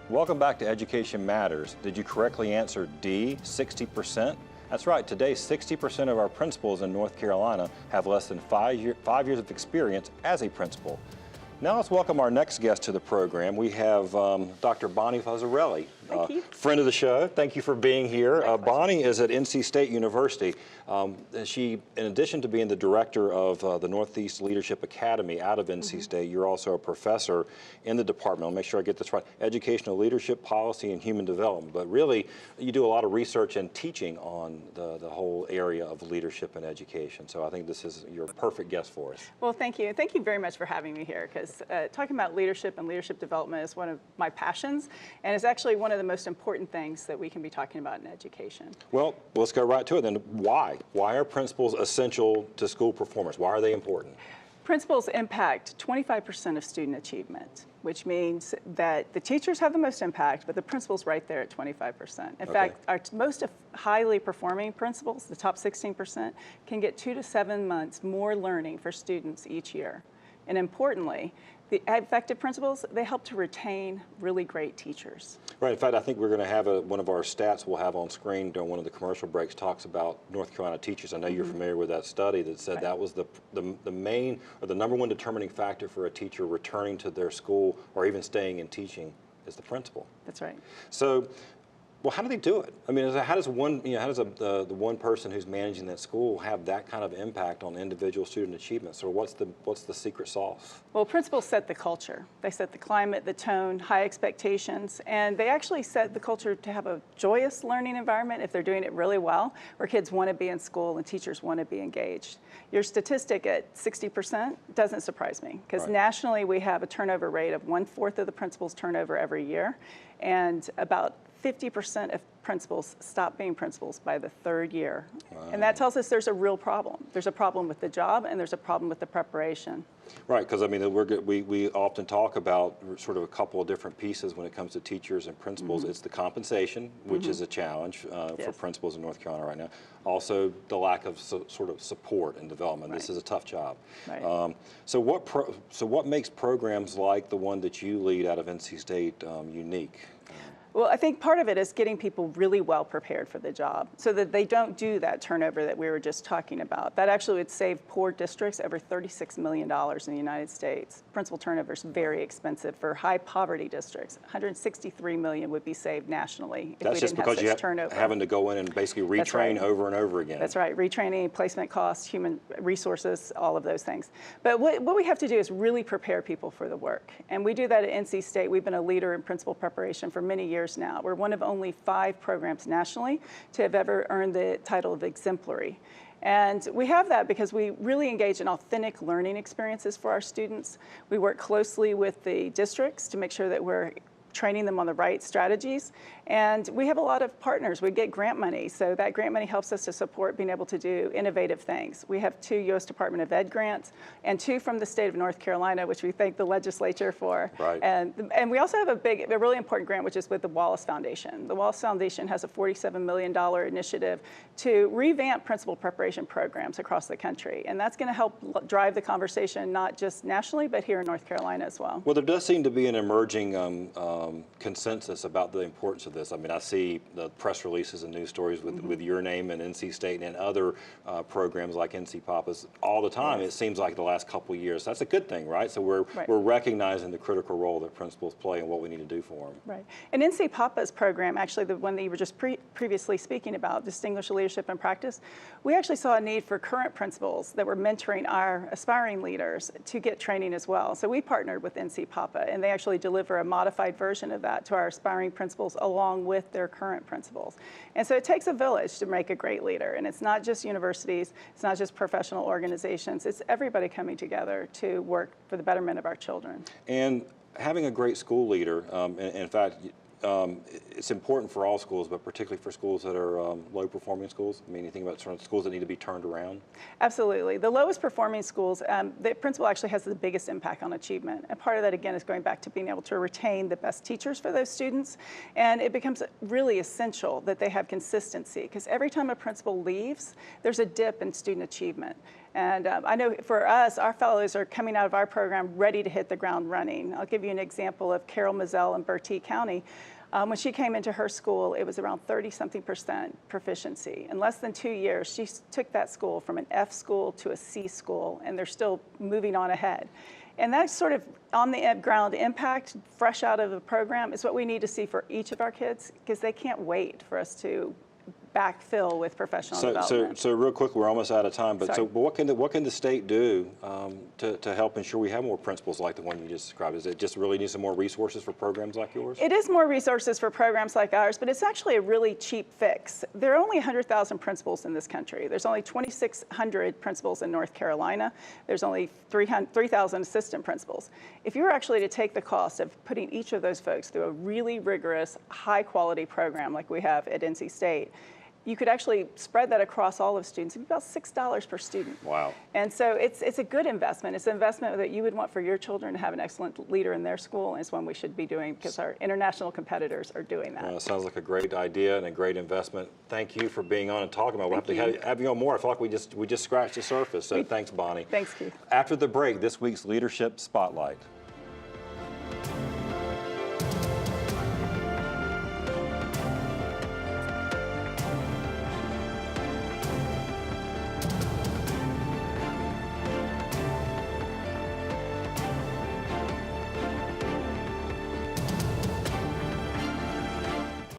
Welcome back to Education Matters. Did you correctly answer D, 60%? That's right, today 60% of our principals in North Carolina have less than 5 years of experience as a principal. Now let's welcome our next guest to the program. We have Dr. Bonnie Fusarelli, friend of the show. Thank you for being here. Bonnie is at NC State University. She, in addition to being the director of the Northeast Leadership Academy out of NC State, you're also a professor in the department. I'll make sure I get this right. Educational Leadership, Policy, and Human Development. But really, you do a lot of research and teaching on the whole area of leadership and education. So I think you're a perfect guest for us. Well, thank you. Thank you very much for having me here, because talking about leadership and leadership development is one of my passions, and it's actually one of the most important things that we can be talking about in education. Well, let's go right to it then. Why? Why are principals essential to school performance? Why are they important? Principals impact 25% of student achievement, which means that the teachers have the most impact, but the principal's right there at 25%. In fact, our most highly performing principals, the top 16%, can get 2 to 7 months more learning for students each year. And importantly, the effective principals, they help to retain really great teachers. Right. In fact, I think we're going to have one of our stats we'll have on screen during one of the commercial breaks talks about North Carolina teachers. I know you're familiar with that study that said that was the main or the number one determining factor for a teacher returning to their school or even staying in teaching is the principal. That's right. So, well, how do they do it? I mean, how does the one person who's managing that school have that kind of impact on individual student achievements? Or what's the secret sauce? Well, principals set the culture. They set the climate, the tone, high expectations, and they actually set the culture to have a joyous learning environment if they're doing it really well, where kids want to be in school and teachers want to be engaged. Your statistic at 60% doesn't surprise me, because nationally we have a turnover rate of 1/4 of the principals turnover every year, and about 50% of principals stop being principals by the 3rd year. Wow. And that tells us there's a real problem. There's a problem with the job, and there's a problem with the preparation. Right, because I mean, we often talk about sort of a couple of different pieces when it comes to teachers and principals. It's the compensation, which is a challenge for principals in North Carolina right now. Also, the lack of sort of support and development. This is a tough job. Right. So what makes programs like the one that you lead out of NC State unique? Well, I think part of it is getting people really well prepared for the job so that they don't do that turnover that we were just talking about. That actually would save poor districts over $36 million in the United States. Principal turnover is very expensive for high poverty districts. $163 million would be saved nationally if we didn't have such turnover. Having to go in and basically retrain over and over again. That's right, retraining, placement costs, human resources, all of those things. But what we have to do is really prepare people for the work. And we do that at NC State. We've been a leader in principal preparation for many years now. We're one of only 5 programs nationally to have ever earned the title of exemplary. And we have that because we really engage in authentic learning experiences for our students. We work closely with the districts to make sure that we're training them on the right strategies. And we have a lot of partners. We get grant money, so that grant money helps us to support being able to do innovative things. We have 2 U.S. Department of Ed grants and 2 from the state of North Carolina, which we thank the legislature for. Right. And we also have a really important grant, which is with the Wallace Foundation. The Wallace Foundation has a $47 million initiative to revamp principal preparation programs across the country. And that's going to help drive the conversation, not just nationally, but here in North Carolina as well. Well, there does seem to be an emerging consensus about the importance of this. I mean, I see the press releases and news stories with your name and NC State and other programs like NC Papa's all the time. It seems like the last couple of years. That's a good thing, right? So we're recognizing the critical role that principals play and what we need to do for them. Right. And NC Papa's program, actually the one that you were just previously speaking about, Distinguished Leadership and Practice, we actually saw a need for current principals that were mentoring our aspiring leaders to get training as well. So we partnered with NC Papa, and they actually deliver a modified version of that to our aspiring principals along with their current principals. And so it takes a village to make a great leader, and it's not just universities, it's not just professional organizations, it's everybody coming together to work for the betterment of our children. And having a great school leader, in fact, it's important for all schools, but particularly for schools that are low-performing schools. I mean, you think about sort of schools that need to be turned around? Absolutely. The lowest performing schools, the principal actually has the biggest impact on achievement. And part of that, again, is going back to being able to retain the best teachers for those students. And it becomes really essential that they have consistency, because every time a principal leaves, there's a dip in student achievement. And I know for us, our fellows are coming out of our program ready to hit the ground running. I'll give you an example of Carol Mazzell in Bertie County. When she came into her school, it was around 30-something% proficiency. In less than 2 years, she took that school from an F school to a C school, and they're still moving on ahead. And that sort of on-the-ground impact, fresh out of the program, is what we need to see for each of our kids, because they can't wait for us to backfill with professional development. So real quick, we're almost out of time, but Sorry. but what can the state do to help ensure we have more principals like the one you just described? Is it just really need some more resources for programs like yours? It is more resources for programs like ours, but it's actually a really cheap fix. There are only 100,000 principals in this country. There's only 2,600 principals in North Carolina. There's only 3,000 assistant principals. If you were actually to take the cost of putting each of those folks through a really rigorous, high-quality program like we have at NC State, you could actually spread that across all of students. It'd be about $6 per student. Wow. And so it's a good investment. It's an investment that you would want for your children to have an excellent leader in their school, and it's one we should be doing because our international competitors are doing that. It sounds like a great idea and a great investment. Thank you for being on and talking about it. We'll have to have you on more. I feel like we just scratched the surface. So thanks, Bonnie. Thanks, Keith. After the break, this week's Leadership Spotlight.